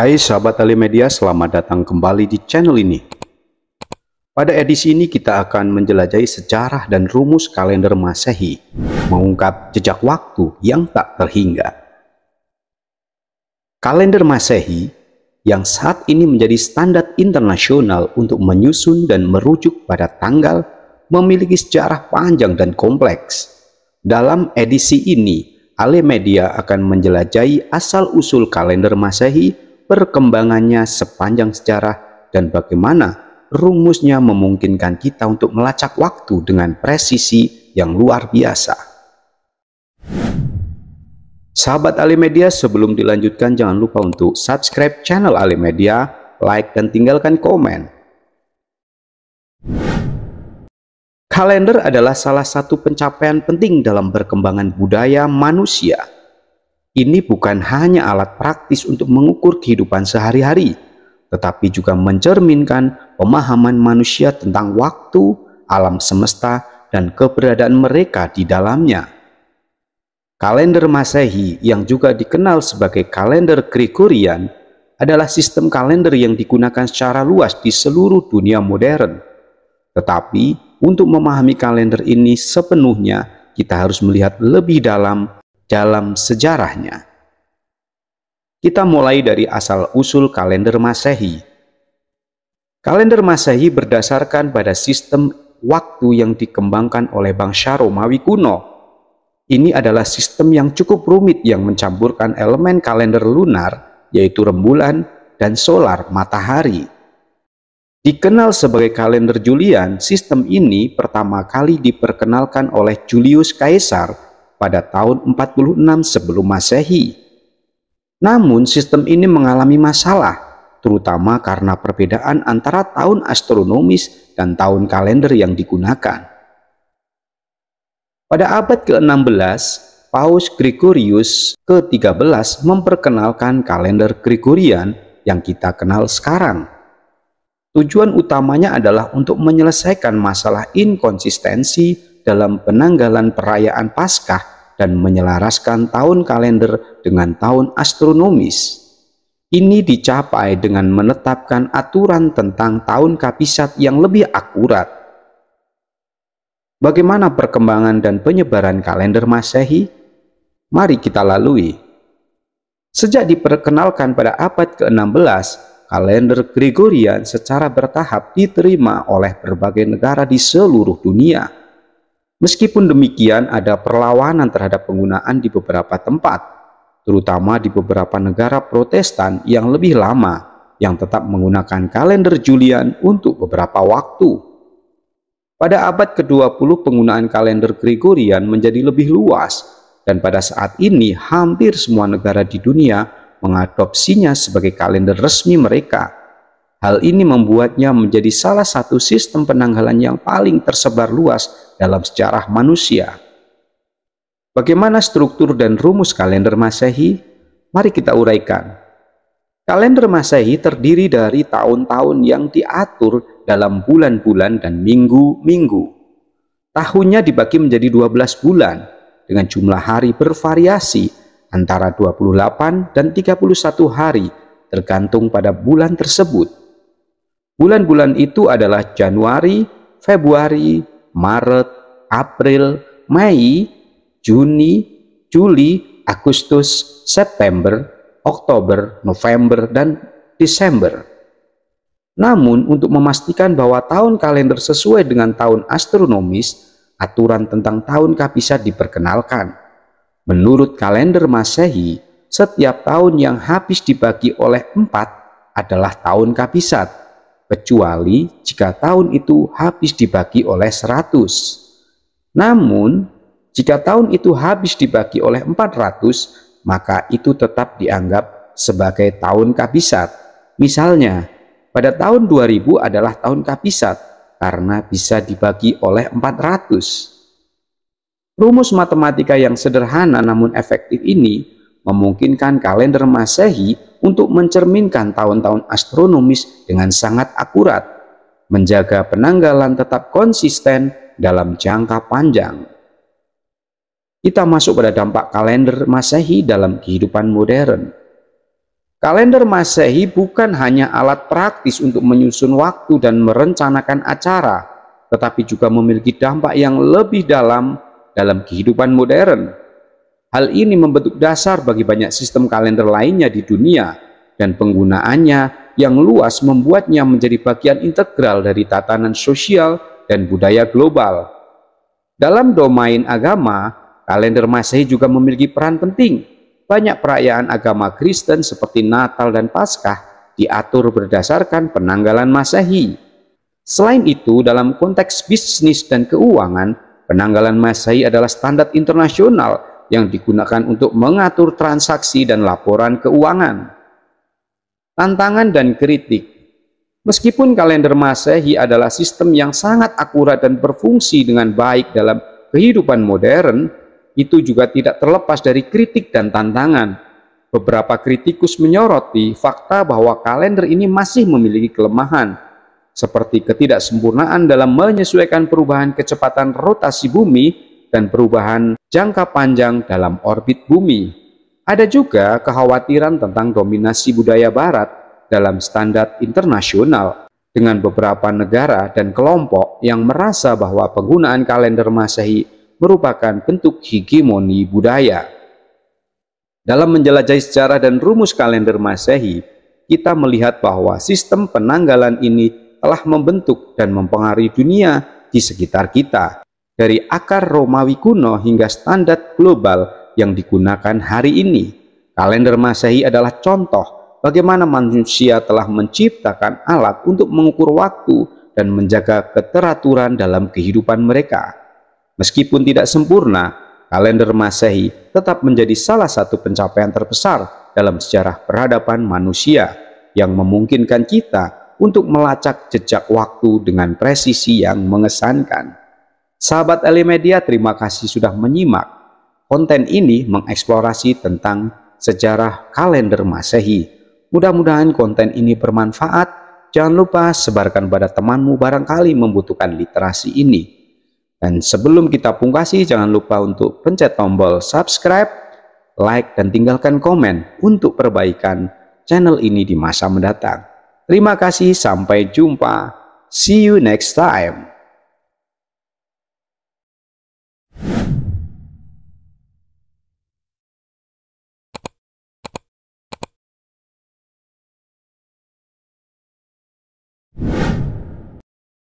Hai sahabat Alimedia, selamat datang kembali di channel ini. Pada edisi ini kita akan menjelajahi sejarah dan rumus kalender Masehi, mengungkap jejak waktu yang tak terhingga. Kalender Masehi yang saat ini menjadi standar internasional untuk menyusun dan merujuk pada tanggal memiliki sejarah panjang dan kompleks. Dalam edisi ini, Alimedia akan menjelajahi asal-usul kalender Masehi, perkembangannya sepanjang sejarah, dan bagaimana rumusnya memungkinkan kita untuk melacak waktu dengan presisi yang luar biasa. Sahabat Alimedia, sebelum dilanjutkan jangan lupa untuk subscribe channel Alimedia, like dan tinggalkan komen. Kalender adalah salah satu pencapaian penting dalam perkembangan budaya manusia. Ini bukan hanya alat praktis untuk mengukur kehidupan sehari-hari, tetapi juga mencerminkan pemahaman manusia tentang waktu, alam semesta, dan keberadaan mereka di dalamnya. Kalender Masehi, yang juga dikenal sebagai kalender Gregorian, adalah sistem kalender yang digunakan secara luas di seluruh dunia modern. Tetapi, untuk memahami kalender ini sepenuhnya, kita harus melihat lebih dalam sejarahnya. Kita mulai dari asal-usul kalender Masehi. Kalender Masehi berdasarkan pada sistem waktu yang dikembangkan oleh bangsa Romawi kuno. Ini adalah sistem yang cukup rumit yang mencampurkan elemen kalender lunar, yaitu rembulan, dan solar matahari. Dikenal sebagai kalender Julian, sistem ini pertama kali diperkenalkan oleh Julius Caesar pada tahun 46 sebelum Masehi. Namun sistem ini mengalami masalah, terutama karena perbedaan antara tahun astronomis dan tahun kalender yang digunakan. Pada abad ke-16, Paus Gregorius ke-13 memperkenalkan kalender Gregorian yang kita kenal sekarang. Tujuan utamanya adalah untuk menyelesaikan masalah inkonsistensi dalam penanggalan perayaan Paskah dan menyelaraskan tahun kalender dengan tahun astronomis. Ini dicapai dengan menetapkan aturan tentang tahun kabisat yang lebih akurat. Bagaimana perkembangan dan penyebaran kalender Masehi? Mari kita lalui. Sejak diperkenalkan pada abad ke-16, kalender Gregorian secara bertahap diterima oleh berbagai negara di seluruh dunia. Meskipun demikian, ada perlawanan terhadap penggunaan di beberapa tempat, terutama di beberapa negara Protestan yang lebih lama, yang tetap menggunakan kalender Julian untuk beberapa waktu. Pada abad ke-20, penggunaan kalender Gregorian menjadi lebih luas, dan pada saat ini hampir semua negara di dunia mengadopsinya sebagai kalender resmi mereka. Hal ini membuatnya menjadi salah satu sistem penanggalan yang paling tersebar luas dalam sejarah manusia. Bagaimana struktur dan rumus kalender Masehi? Mari kita uraikan. Kalender Masehi terdiri dari tahun-tahun yang diatur dalam bulan-bulan dan minggu-minggu. Tahunnya dibagi menjadi 12 bulan dengan jumlah hari bervariasi antara 28 dan 31 hari tergantung pada bulan tersebut. Bulan-bulan itu adalah Januari, Februari, Maret, April, Mei, Juni, Juli, Agustus, September, Oktober, November, dan Desember. Namun untuk memastikan bahwa tahun kalender sesuai dengan tahun astronomis, aturan tentang tahun kabisat diperkenalkan. Menurut kalender Masehi, setiap tahun yang habis dibagi oleh 4 adalah tahun kabisat, kecuali jika tahun itu habis dibagi oleh 100. Namun, jika tahun itu habis dibagi oleh 400, maka itu tetap dianggap sebagai tahun kabisat. Misalnya, pada tahun 2000 adalah tahun kabisat karena bisa dibagi oleh 400. Rumus matematika yang sederhana namun efektif ini memungkinkan kalender Masehi untuk mencerminkan tahun-tahun astronomis dengan sangat akurat, menjaga penanggalan tetap konsisten dalam jangka panjang. Kita masuk pada dampak kalender Masehi dalam kehidupan modern. Kalender Masehi bukan hanya alat praktis untuk menyusun waktu dan merencanakan acara, tetapi juga memiliki dampak yang lebih dalam kehidupan modern. Hal ini membentuk dasar bagi banyak sistem kalender lainnya di dunia, dan penggunaannya yang luas membuatnya menjadi bagian integral dari tatanan sosial dan budaya global. Dalam domain agama, kalender Masehi juga memiliki peran penting. Banyak perayaan agama Kristen seperti Natal dan Paskah diatur berdasarkan penanggalan Masehi. Selain itu, dalam konteks bisnis dan keuangan, penanggalan Masehi adalah standar internasional yang digunakan untuk mengatur transaksi dan laporan keuangan. Tantangan dan kritik. Meskipun kalender Masehi adalah sistem yang sangat akurat dan berfungsi dengan baik dalam kehidupan modern, itu juga tidak terlepas dari kritik dan tantangan. Beberapa kritikus menyoroti fakta bahwa kalender ini masih memiliki kelemahan, seperti ketidaksempurnaan dalam menyesuaikan perubahan kecepatan rotasi bumi dan perubahan jangka panjang dalam orbit bumi. Ada juga kekhawatiran tentang dominasi budaya Barat dalam standar internasional, dengan beberapa negara dan kelompok yang merasa bahwa penggunaan kalender Masehi merupakan bentuk hegemoni budaya. Dalam menjelajahi sejarah dan rumus kalender Masehi, kita melihat bahwa sistem penanggalan ini telah membentuk dan mempengaruhi dunia di sekitar kita, dari akar Romawi kuno hingga standar global yang digunakan hari ini. Kalender Masehi adalah contoh bagaimana manusia telah menciptakan alat untuk mengukur waktu dan menjaga keteraturan dalam kehidupan mereka. Meskipun tidak sempurna, kalender Masehi tetap menjadi salah satu pencapaian terbesar dalam sejarah peradaban manusia yang memungkinkan kita untuk melacak jejak waktu dengan presisi yang mengesankan. Sahabat Elimedia, terima kasih sudah menyimak. Konten ini mengeksplorasi tentang sejarah kalender Masehi. Mudah-mudahan konten ini bermanfaat. Jangan lupa sebarkan pada temanmu barangkali membutuhkan literasi ini. Dan sebelum kita pungkasi, jangan lupa untuk pencet tombol subscribe, like, dan tinggalkan komen untuk perbaikan channel ini di masa mendatang. Terima kasih, sampai jumpa. See you next time.